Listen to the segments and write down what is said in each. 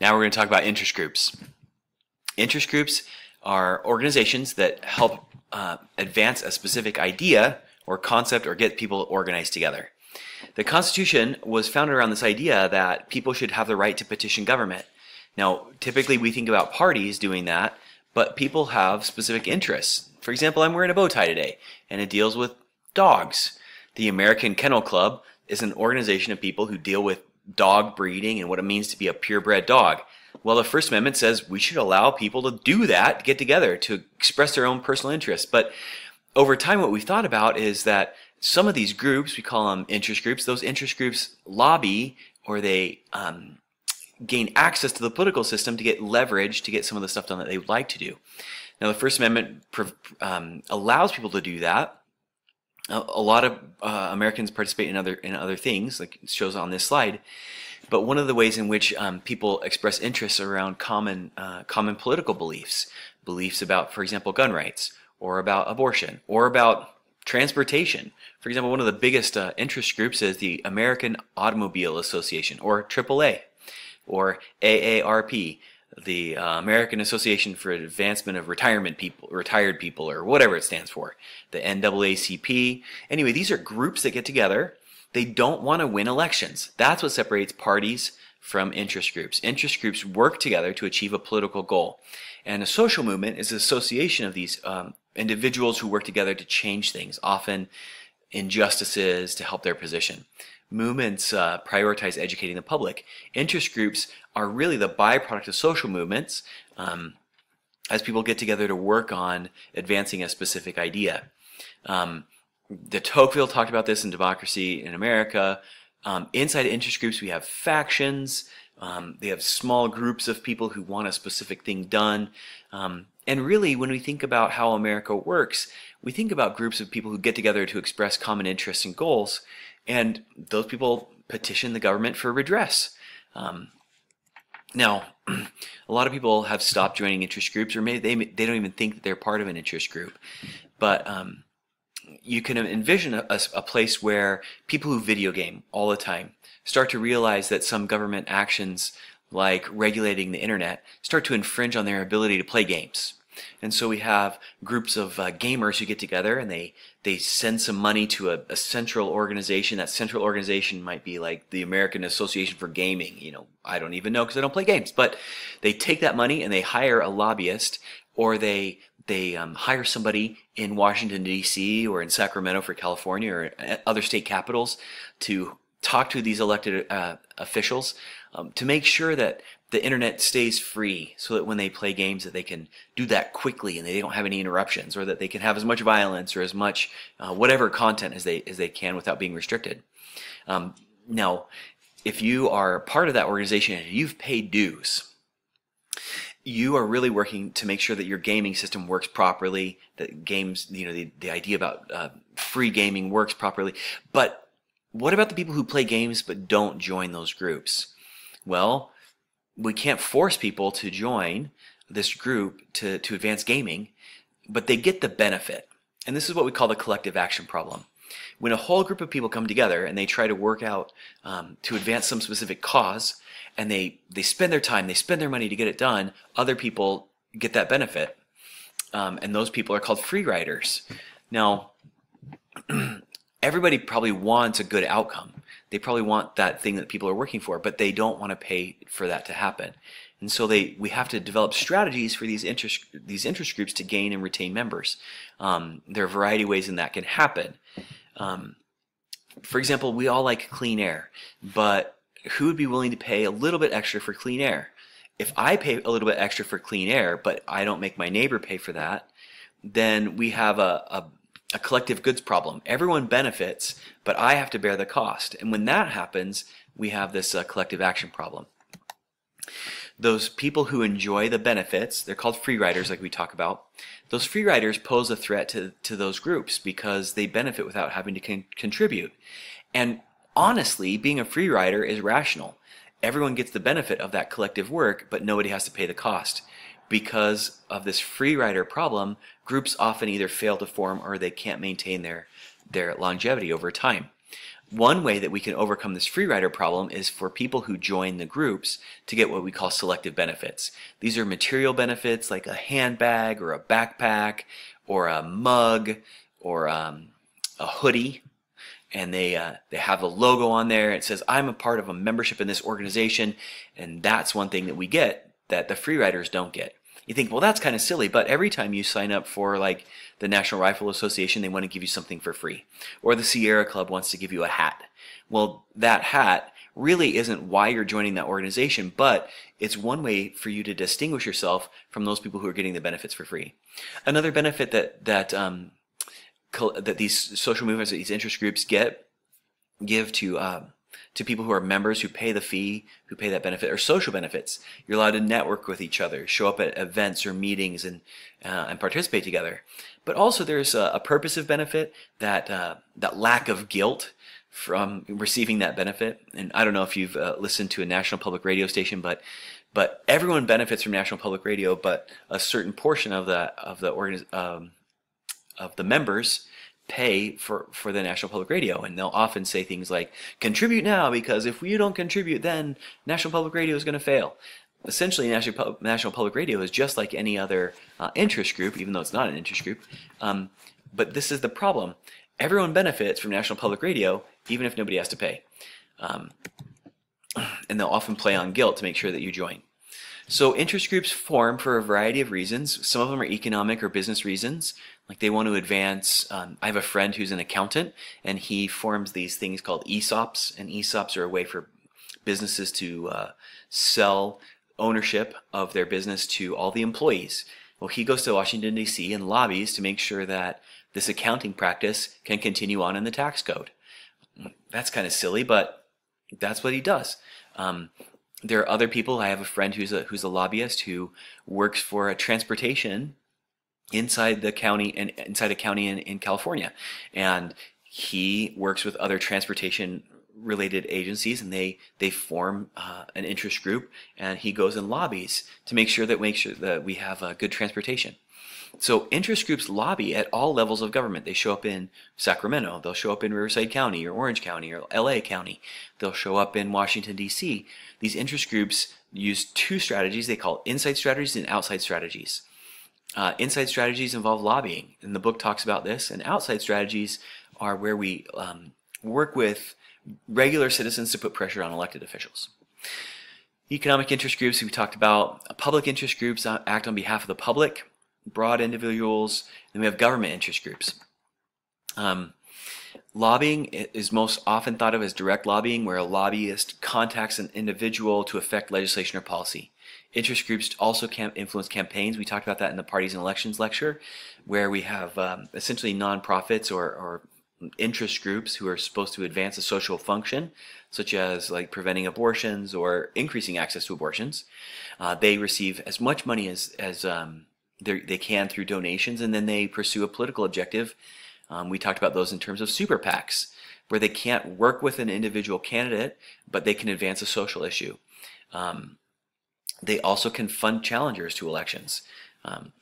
Now we're going to talk about interest groups. Interest groups are organizations that help advance a specific idea or concept or get people organized together. The Constitution was founded around this idea that people should have the right to petition government. Now, typically we think about parties doing that, but people have specific interests. For example, I'm wearing a bow tie today, and it deals with dogs. The American Kennel Club is an organization of people who deal with dog breeding and what it means to be a purebred dog. Well, the First Amendment says we should allow people to do that, to get together, to express their own personal interests. But over time, what we've thought about is that some of these groups, we call them interest groups, those interest groups lobby or they gain access to the political system to get leverage to get some of the stuff done that they would like to do. Now, the First Amendment allows people to do that. A lot of Americans participate in other things, like it shows on this slide. But one of the ways in which people express interests around common political beliefs about, for example, gun rights, or about abortion, or about transportation. For example, one of the biggest interest groups is the American Automobile Association, or AAA, or AARP, the American Association for Advancement of Retired People, or whatever it stands for, the NAACP. Anyway, these are groups that get together. They don't want to win elections. That's what separates parties from interest groups. Interest groups work together to achieve a political goal. And a social movement is an association of these individuals who work together to change things, often injustices to help their position. Movements prioritize educating the public. Interest groups are really the byproduct of social movements as people get together to work on advancing a specific idea. De Tocqueville talked about this in Democracy in America. Inside interest groups, we have factions. They have small groups of people who want a specific thing done. And really, when we think about how America works, we think about groups of people who get together to express common interests and goals. And those people petition the government for redress. Now, a lot of people have stopped joining interest groups, or maybe they don't even think that they're part of an interest group. But you can envision a place where people who video game all the time start to realize that some government actions, like regulating the internet, start to infringe on their ability to play games. And so we have groups of gamers who get together and they send some money to a central organization. That central organization might be like the American Association for Gaming. You know, I don't even know because I don't play games. But they take that money and they hire a lobbyist, or they hire somebody in Washington, D.C. or in Sacramento for California or other state capitals to talk to these elected officials to make sure that the internet stays free, so that when they play games that they can do that quickly and they don't have any interruptions, or that they can have as much violence or as much whatever content as they can without being restricted. Now, if you are part of that organization and you've paid dues, you are really working to make sure that your gaming system works properly, that games, you know, the idea about free gaming works properly. But what about the people who play games but don't join those groups? Well, we can't force people to join this group to advance gaming, but they get the benefit. And this is what we call the collective action problem. When a whole group of people come together and they try to work out to advance some specific cause, and they spend their time, they spend their money to get it done, other people get that benefit. And those people are called free riders. Now, everybody probably wants a good outcome. They probably want that thing that people are working for, but they don't want to pay for that to happen. And so we have to develop strategies for these interest groups to gain and retain members. There are a variety of ways in that can happen. For example, we all like clean air, but who would be willing to pay a little bit extra for clean air? If I pay a little bit extra for clean air, but I don't make my neighbor pay for that, then we have a collective goods problem. Everyone benefits, but I have to bear the cost. And when that happens, we have this collective action problem. Those people who enjoy the benefits, they're called free riders like we talk about, those free riders pose a threat to those groups because they benefit without having to contribute. And honestly, being a free rider is rational. Everyone gets the benefit of that collective work, but nobody has to pay the cost. Because of this free rider problem, groups often either fail to form or they can't maintain their longevity over time. One way that we can overcome this free rider problem is for people who join the groups to get what we call selective benefits. These are material benefits like a handbag or a backpack or a mug or a hoodie, and they have a logo on there. It says, I'm a part of a membership in this organization, and that's one thing that we get that the free riders don't get. You think, well, that's kind of silly, but every time you sign up for like the National Rifle Association, they want to give you something for free. Or the Sierra Club wants to give you a hat. Well, that hat really isn't why you're joining that organization, but it's one way for you to distinguish yourself from those people who are getting the benefits for free. Another benefit that these social movements, that these interest groups give to people who are members, who pay the fee, who pay that benefit, are social benefits. You're allowed to network with each other, show up at events or meetings, and participate together. But also there's a purposive benefit, that lack of guilt from receiving that benefit. And I don't know if you've listened to a national public radio station, but everyone benefits from national public radio, but a certain portion of the members pay for the National Public Radio, and they'll often say things like, contribute now, because if you don't contribute, then National Public Radio is going to fail. Essentially, National Public Radio is just like any other interest group, even though it's not an interest group. But this is the problem. Everyone benefits from National Public Radio, even if nobody has to pay. And they'll often play on guilt to make sure that you join. So interest groups form for a variety of reasons. Some of them are economic or business reasons, like they want to advance. I have a friend who's an accountant, and he forms these things called ESOPs, and ESOPs are a way for businesses to sell ownership of their business to all the employees. Well, he goes to Washington, D.C. and lobbies to make sure that this accounting practice can continue on in the tax code. That's kind of silly, but that's what he does. There are other people. I have a friend who's a lobbyist who works for a transportation inside the county and inside a county in California, and he works with other transportation related agencies, and they form an interest group, and he goes and lobbies to make sure that we have good transportation. So interest groups lobby at all levels of government. They show up in Sacramento, they'll show up in Riverside County or Orange County or LA County, they'll show up in Washington, D.C. These interest groups use two strategies they call inside strategies and outside strategies. Inside strategies involve lobbying, and the book talks about this, and outside strategies are where we work with regular citizens to put pressure on elected officials. Economic interest groups, we talked about. Public interest groups act on behalf of the public, broad individuals, and we have government interest groups. Lobbying is most often thought of as direct lobbying, where a lobbyist contacts an individual to affect legislation or policy. Interest groups also can influence campaigns. We talked about that in the Parties and Elections lecture, where we have essentially nonprofits or interest groups who are supposed to advance a social function, such as like preventing abortions or increasing access to abortions. They receive as much money as they can through donations, and then they pursue a political objective. We talked about those in terms of super PACs, where they can't work with an individual candidate, but they can advance a social issue. They also can fund challengers to elections.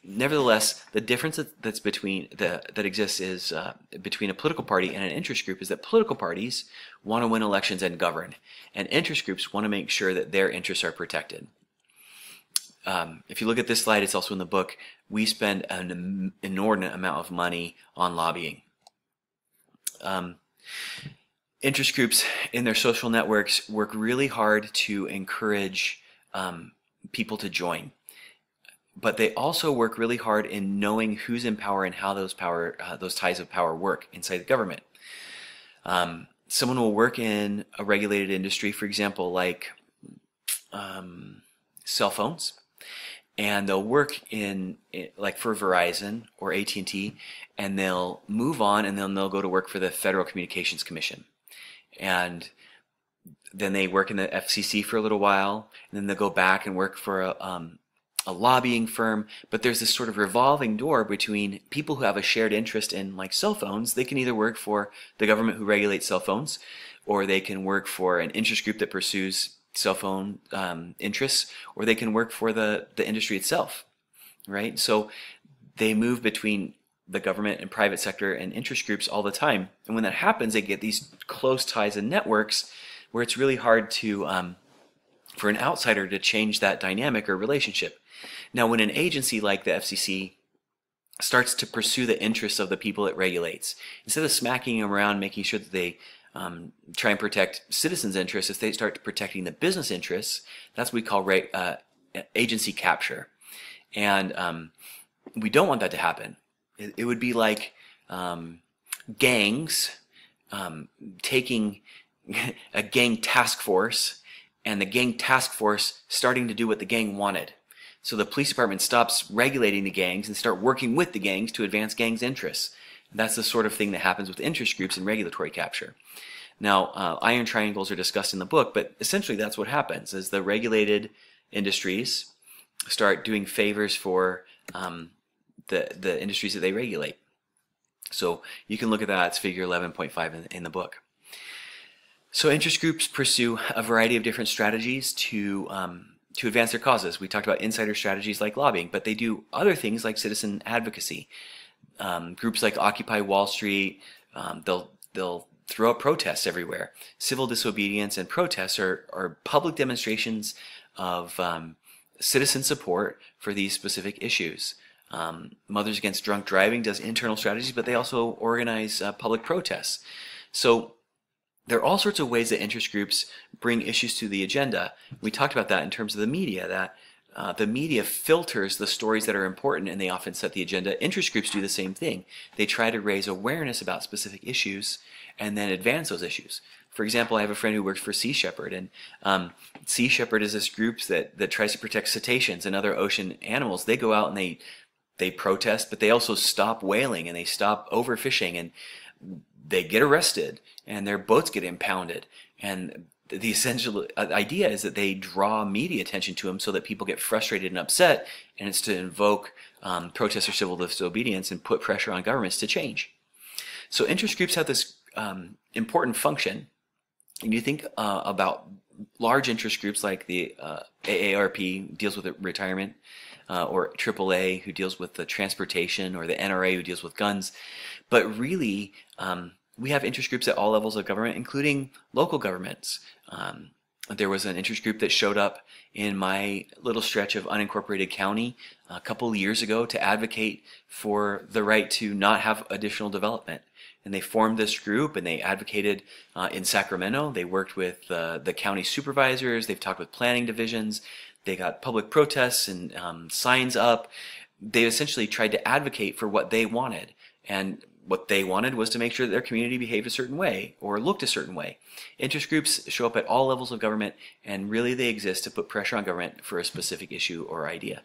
Nevertheless, the difference that exists is between a political party and an interest group is that political parties want to win elections and govern, and interest groups want to make sure that their interests are protected. If you look at this slide, it's also in the book, we spend an inordinate amount of money on lobbying. Interest groups in their social networks work really hard to encourage people to join, but they also work really hard in knowing who's in power and how those ties of power work inside the government. Someone will work in a regulated industry, for example, like cell phones, and they'll work like for Verizon or AT&T, and they'll move on, and then they'll go to work for the Federal Communications Commission, and then they work in the FCC for a little while, and then they'll go back and work for a lobbying firm. But there's this sort of revolving door between people who have a shared interest in like cell phones. They can either work for the government who regulates cell phones, or they can work for an interest group that pursues cell phone interests, or they can work for the industry itself, right? So they move between the government and private sector and interest groups all the time. And when that happens, they get these close ties and networks where it's really hard to for an outsider to change that dynamic or relationship. Now, when an agency like the FCC starts to pursue the interests of the people it regulates, instead of smacking them around, making sure that they try and protect citizens' interests, if they start protecting the business interests, that's what we call agency capture. And we don't want that to happen. It would be like gangs taking a gang task force and the gang task force starting to do what the gang wanted. So the police department stops regulating the gangs and start working with the gangs to advance gangs' interests. That's the sort of thing that happens with interest groups and regulatory capture. Now, iron triangles are discussed in the book, but essentially that's what happens as the regulated industries start doing favors for the industries that they regulate. So you can look at that. It's figure 11.5 in the book. So interest groups pursue a variety of different strategies to advance their causes. We talked about insider strategies like lobbying, but they do other things like citizen advocacy. Groups like Occupy Wall Street, they'll throw up protests everywhere. Civil disobedience and protests are public demonstrations of citizen support for these specific issues. Mothers Against Drunk Driving does internal strategies, but they also organize public protests. So there are all sorts of ways that interest groups bring issues to the agenda. We talked about that in terms of the media, that the media filters the stories that are important and they often set the agenda. Interest groups do the same thing. They try to raise awareness about specific issues and then advance those issues. For example, I have a friend who works for Sea Shepherd, and Sea Shepherd is this group that tries to protect cetaceans and other ocean animals. They go out and they protest, but they also stop whaling and they stop overfishing, and they get arrested and their boats get impounded. And the essential idea is that they draw media attention to them so that people get frustrated and upset, and it's to invoke protest or civil disobedience and put pressure on governments to change. So interest groups have this important function. And you think about large interest groups like the AARP, deals with retirement, or AAA, who deals with the transportation, or the NRA, who deals with guns. But really, we have interest groups at all levels of government, including local governments. There was an interest group that showed up in my little stretch of unincorporated county a couple of years ago to advocate for the right to not have additional development. And they formed this group and they advocated in Sacramento. They worked with the county supervisors. They've talked with planning divisions. They got public protests and signs up. They essentially tried to advocate for what they wanted. And what they wanted was to make sure that their community behaved a certain way or looked a certain way. Interest groups show up at all levels of government, and really they exist to put pressure on government for a specific issue or idea.